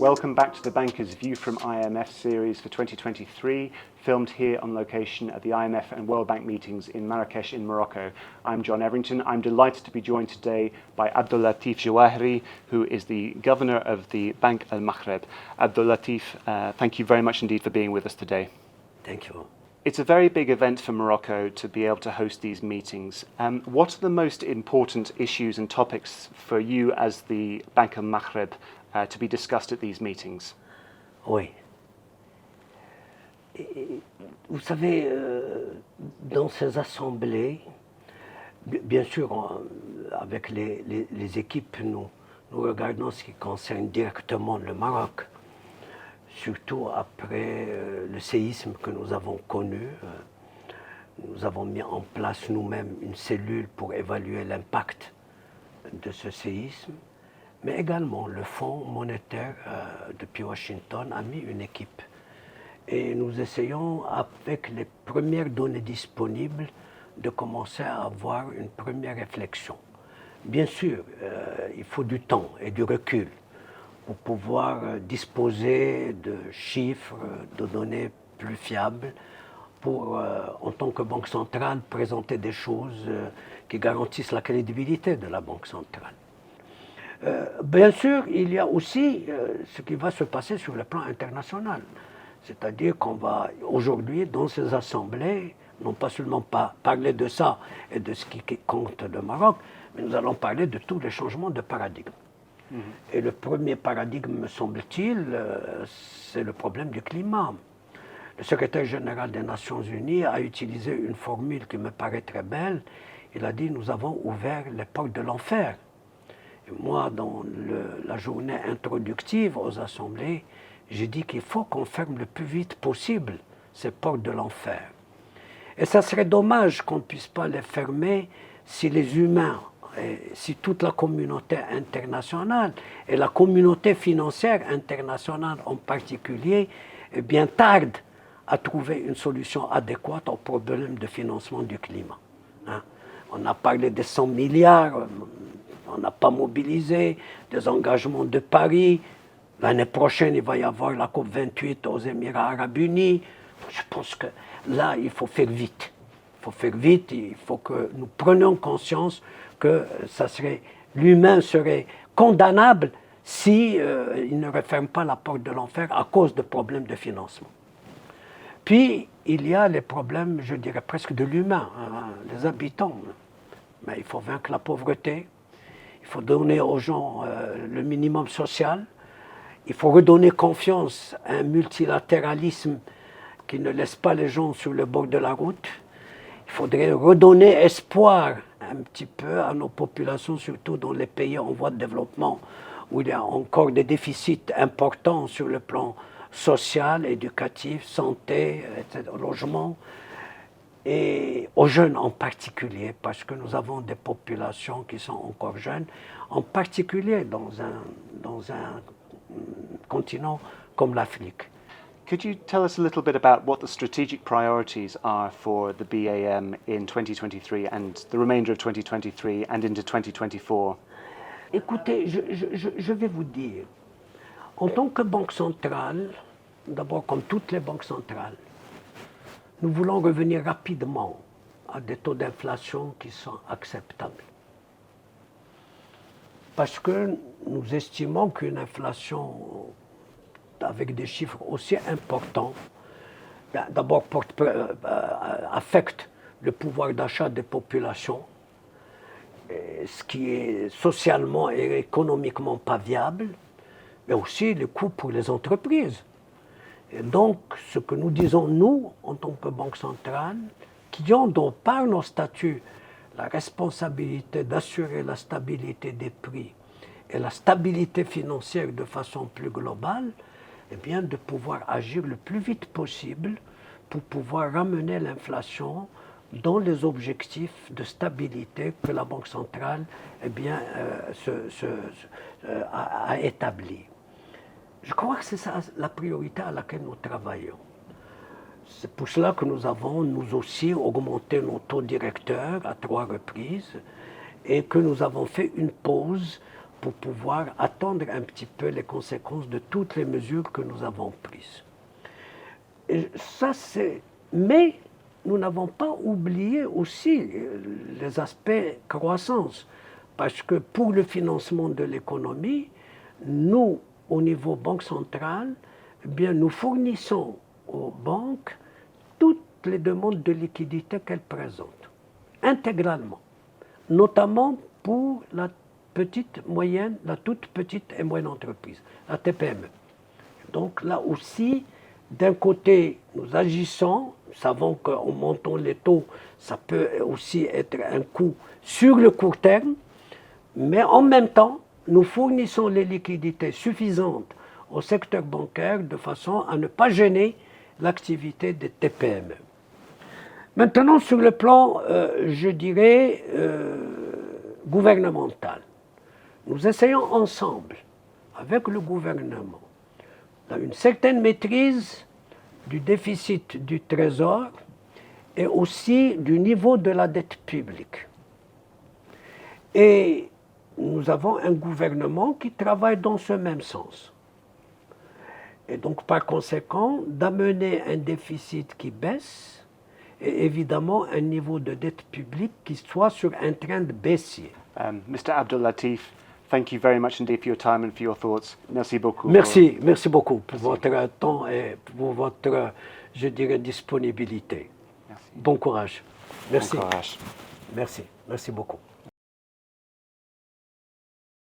Welcome back to the Banker's View from IMF series for 2023, filmed here on location at the IMF and World Bank meetings in Marrakesh in Morocco. I'm John Everington. I'm delighted to be joined today by Abdellatif Jawahiri, who is the governor of the Bank Al Maghreb. Abdellatif, thank you very much indeed for being with us today. Thank you. It's a very big event for Morocco to be able to host these meetings. What are the most important issues and topics for you as the Bank Al Maghreb to be discussed at these meetings? Oui. Vous savez, dans ces assemblées, bien sûr, avec les équipes, nous regardons ce qui concerne directement le Maroc, surtout après le séisme que nous avons connu. Nous avons mis en place nous-mêmes une cellule pour évaluer l'impact de ce séisme. Mais également, le Fonds monétaire depuis Washington a mis une équipe. Et nous essayons, avec les premières données disponibles, de commencer à avoir une première réflexion. Bien sûr, il faut du temps et du recul pour pouvoir disposer de chiffres, de données plus fiables, pour, en tant que Banque centrale, présenter des choses qui garantissent la crédibilité de la Banque centrale. Bien sûr, il y a aussi ce qui va se passer sur le plan international. C'est-à-dire qu'on va aujourd'hui, dans ces assemblées, non pas seulement parler de ça et de ce qui compte le Maroc, mais nous allons parler de tous les changements de paradigme. Et le premier paradigme, me semble-t-il, c'est le problème du climat. Le secrétaire général des Nations Unies a utilisé une formule qui me paraît très belle. Il a dit « nous avons ouvert les portes de l'enfer ». Moi, dans la journée introductive aux assemblées, j'ai dit qu'il faut qu'on ferme le plus vite possible ces portes de l'enfer. Et ça serait dommage qu'on ne puisse pas les fermer si les humains, et si toute la communauté internationale et la communauté financière internationale en particulier, eh bien, tardent à trouver une solution adéquate au problème de financement du climat. Hein? On a parlé des 100 milliards, on n'a pas mobilisé, des engagements de Paris. L'année prochaine, il va y avoir la COP28 aux Émirats arabes unis. Je pense que là, il faut faire vite. Il faut faire vite, il faut que nous prenions conscience que l'humain serait condamnable si il ne referme pas la porte de l'enfer à cause de problèmes de financement. Puis, il y a les problèmes, je dirais presque de l'humain, hein, des habitants. Mais il faut vaincre la pauvreté. Il faut donner aux gens le minimum social. Il faut redonner confiance à un multilatéralisme qui ne laisse pas les gens sur le bord de la route. Il faudrait redonner espoir un petit peu à nos populations, surtout dans les pays en voie de développement, où il y a encore des déficits importants sur le plan social, éducatif, santé, etc., logement. Et aux jeunes en particulier, parce que nous avons des populations qui sont encore jeunes, en particulier dans un continent comme l'Afrique. Could you tell us a little bit about what the strategic priorities are for the BAM in 2023 and the remainder of 2023 and into 2024? Écoutez, je vais vous dire, en tant que banque centrale, d'abord comme toutes les banques centrales, nous voulons revenir rapidement à des taux d'inflation qui sont acceptables. Parce que nous estimons qu'une inflation avec des chiffres aussi importants, d'abord affecte le pouvoir d'achat des populations, ce qui est socialement et économiquement pas viable, mais aussi le coût pour les entreprises. Et donc, ce que nous disons, nous, en tant que Banque centrale, qui ont donc par nos statuts la responsabilité d'assurer la stabilité des prix et la stabilité financière de façon plus globale, eh bien, de pouvoir agir le plus vite possible pour pouvoir ramener l'inflation dans les objectifs de stabilité que la Banque centrale eh bien, a établis. Je crois que c'est ça la priorité à laquelle nous travaillons. C'est pour cela que nous avons, nous aussi, augmenté nos taux directeurs à 3 reprises et que nous avons fait une pause pour pouvoir attendre un petit peu les conséquences de toutes les mesures que nous avons prises. Et ça, mais nous n'avons pas oublié aussi les aspects croissance, parce que pour le financement de l'économie, nous, au niveau banque centrale, eh bien, nous fournissons aux banques toutes les demandes de liquidité qu'elles présentent, intégralement, notamment pour la toute petite et moyenne entreprise, la TPME. Donc là aussi, d'un côté, nous agissons, nous savons qu'en montant les taux, ça peut aussi être un coût sur le court terme, mais en même temps, nous fournissons les liquidités suffisantes au secteur bancaire de façon à ne pas gêner l'activité des TPME. Maintenant, sur le plan, je dirais, gouvernemental, nous essayons ensemble, avec le gouvernement, une certaine maîtrise du déficit du Trésor et aussi du niveau de la dette publique. Et nous avons un gouvernement qui travaille dans ce même sens. Et donc, par conséquent, d'amener un déficit qui baisse et évidemment un niveau de dette publique qui soit sur un trend baissier. Mr. Abdul Latif, thank you very much indeed for your time and for your thoughts. Merci beaucoup. Merci beaucoup pour votre temps et pour votre, je dirais, disponibilité. Merci. Bon courage. Merci. Bon courage. Merci beaucoup.